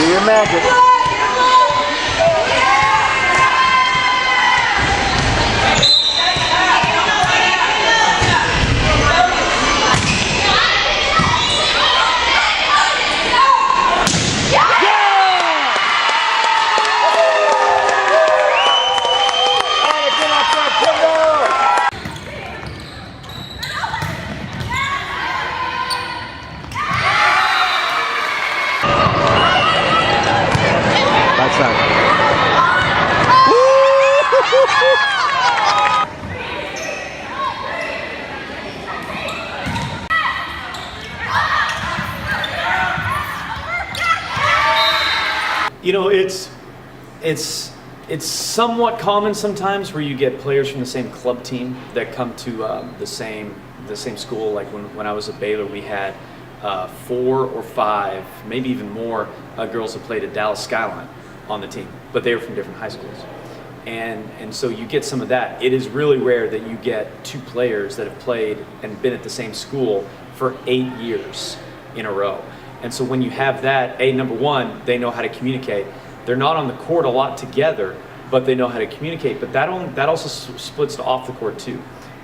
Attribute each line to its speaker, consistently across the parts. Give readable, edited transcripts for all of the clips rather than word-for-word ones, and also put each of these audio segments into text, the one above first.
Speaker 1: Do your magic.
Speaker 2: You know, it's somewhat common sometimes where you get players from the same club team that come to the same school. Like when I was at Baylor, we had 4 or 5, maybe even more girls that played at Dallas Skyline on the team, but they were from different high schools. And so you get some of that. It is really rare that you get 2 players that have played and been at the same school for 8 years in a row. And so when you have that, number one, they know how to communicate. They're not on the court a lot together, but they know how to communicate. But that also splits to off the court too,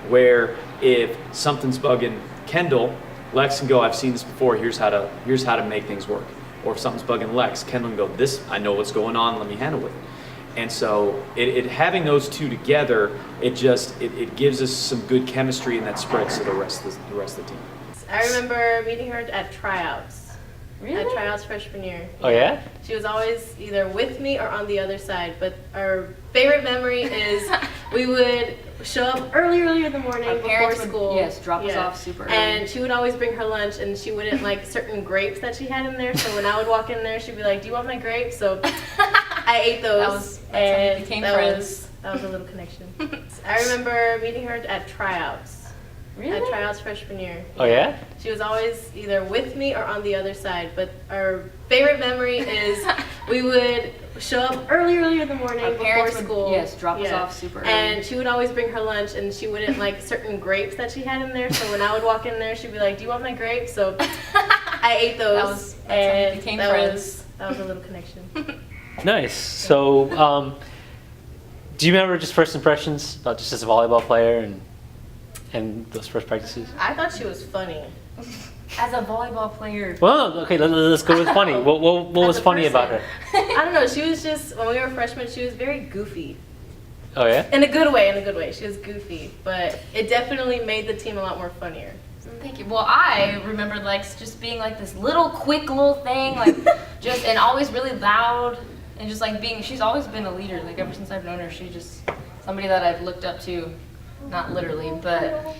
Speaker 2: where if something's bugging Kendall, Lex can go, I've seen this before, here's how to make things work. Or if something's bugging Lex, Kendall can go, this, I know what's going on, let me handle it. And so having those 2 together, it gives us some good chemistry, and that spreads to the rest of the team.
Speaker 3: I remember meeting her at tryouts.
Speaker 4: Really?
Speaker 3: At tryouts freshman year.
Speaker 1: Oh yeah?
Speaker 3: She was always either with me or on the other side. But our favorite memory is we would show up early in the morning before school.
Speaker 4: Yes, drop us off super early.
Speaker 3: And she would always bring her lunch, and she wouldn't like certain grapes that she had in there. So when I would walk in there, she'd be like, "Do you want my grapes?" So I ate those,
Speaker 4: that's how we became friends.
Speaker 3: That was a little connection. I remember meeting her at tryouts.
Speaker 4: Really?
Speaker 3: At tryouts freshman year.
Speaker 1: Oh yeah?
Speaker 3: She was always either with me or on the other side. But our favorite memory is we would show up early in the morning before school.
Speaker 4: Yes, drop us off super early.
Speaker 3: And she would always bring her lunch, and she wouldn't like certain grapes that she had in there. So when I would walk in there, she'd be like, "Do you want my grapes?" So I ate those,
Speaker 4: that's how we became friends.
Speaker 3: That was a little connection.
Speaker 1: Nice. So, do you remember just first impressions about just as a volleyball player and those first practices?
Speaker 3: I thought she was funny.
Speaker 4: As a volleyball player.
Speaker 1: Well, okay, let's go with funny. What was funny about her?
Speaker 3: I don't know. She was just, when we were freshmen, she was very goofy.
Speaker 1: Oh yeah?
Speaker 3: In a good way. She was goofy, but it definitely made the team a lot more funnier.
Speaker 4: Thank you. Well, I remember Lex just being like this quick little thing, like and always really loud, and just like she's always been a leader. Like ever since I've known her, she's just somebody that I've looked up to, not literally, but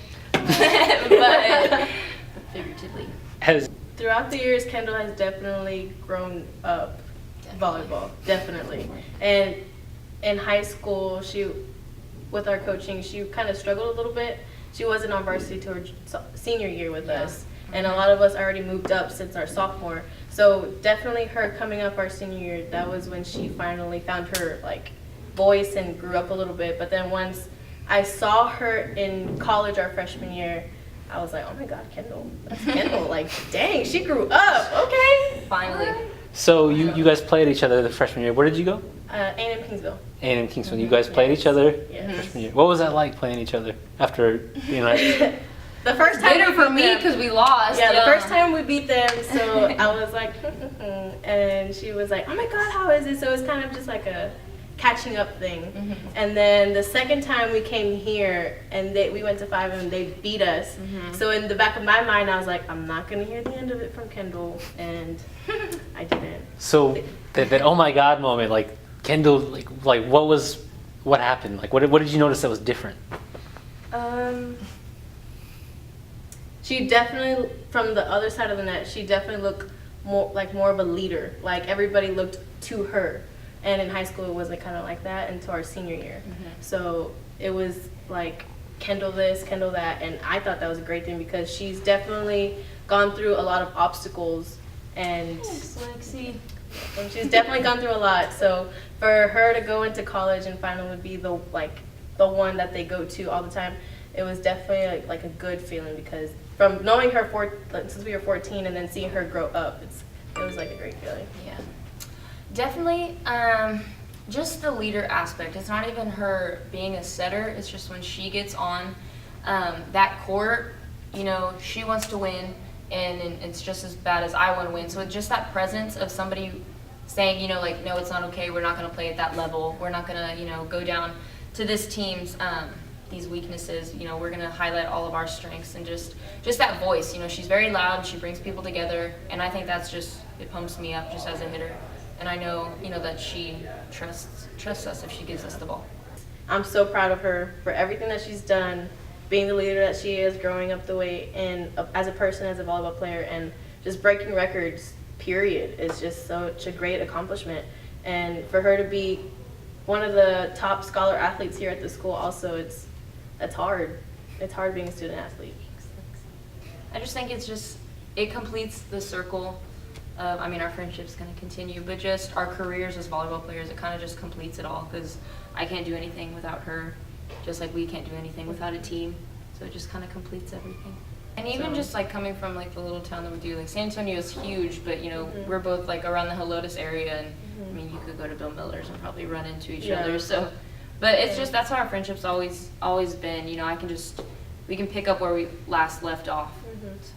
Speaker 4: figuratively.
Speaker 3: Throughout the years, Kendall has definitely grown up volleyball, definitely. And in high school, with our coaching, she kind of struggled a little bit. She wasn't on varsity till her senior year with us, and a lot of us already moved up since our sophomore. So definitely her coming up our senior year, that was when she finally found her like voice and grew up a little bit. But then once I saw her in college our freshman year, I was like, oh my God, Kendall, that's Kendall. Like, dang, she grew up. Okay.
Speaker 4: Finally.
Speaker 3: Right.
Speaker 1: So you guys played each other the freshman year. Where did you go?
Speaker 3: A&M Kingsville.
Speaker 1: A&M Kingsville. You guys played each other
Speaker 3: Yes.
Speaker 1: freshman year. What was that like playing each other after
Speaker 3: The first time
Speaker 4: Bitter for me because we lost.
Speaker 3: Yeah, the first time we beat them, so I was like, and she was like, oh my God, how is it? So it was kind of just like a catching up thing. And then the second time we came here, and we went to 5 and they beat us. So in the back of my mind, I was like, I'm not gonna hear the end of it from Kendall, and I didn't.
Speaker 1: So that oh my God moment, like Kendall, like what happened? Like what did you notice that was different?
Speaker 3: She definitely, from the other side of the net, she definitely looked more of a leader. Like everybody looked to her. And in high school, it wasn't kind of like that until our senior year. So it was like Kendall this, Kendall that, and I thought that was a great thing because she's definitely gone through a lot of obstacles, and
Speaker 4: Thanks, Lexi.
Speaker 3: And she's definitely gone through a lot. So for her to go into college and finally be the one that they go to all the time, it was definitely like a good feeling because from knowing her since we were 14 and then seeing her grow up, it was like a great feeling.
Speaker 4: Yeah. Definitely, just the leader aspect. It's not even her being a setter. It's just when she gets on that court, you know, she wants to win, and it's just as bad as I want to win. So just that presence of somebody saying, you know, like, no, it's not okay. We're not going to play at that level. We're not going to, you know, go down to this team's these weaknesses. You know, we're going to highlight all of our strengths, and just that voice. You know, she's very loud. She brings people together, and I think that's just, it pumps me up just as a hitter. And I know, you know, that she trusts us if she gives us the ball.
Speaker 3: I'm so proud of her for everything that she's done, being the leader that she is, growing up the way, and as a person, as a volleyball player, and just breaking records, period, is just such a great accomplishment. And for her to be one of the top scholar athletes here at the school also, that's hard. It's hard being a student athlete.
Speaker 4: I just think it completes the circle. I mean, our friendship's going to continue, but just our careers as volleyball players, it kind of just completes it all, because I can't do anything without her, just like we can't do anything without a team. So it just kind of completes everything. And even just like coming from like the little town that we do, like San Antonio is huge, but you know, we're both like around the Helotes area, and I mean, you could go to Bill Miller's and probably run into each other. So, but it's just, that's how our friendship's always been. You know, we can pick up where we last left off. So.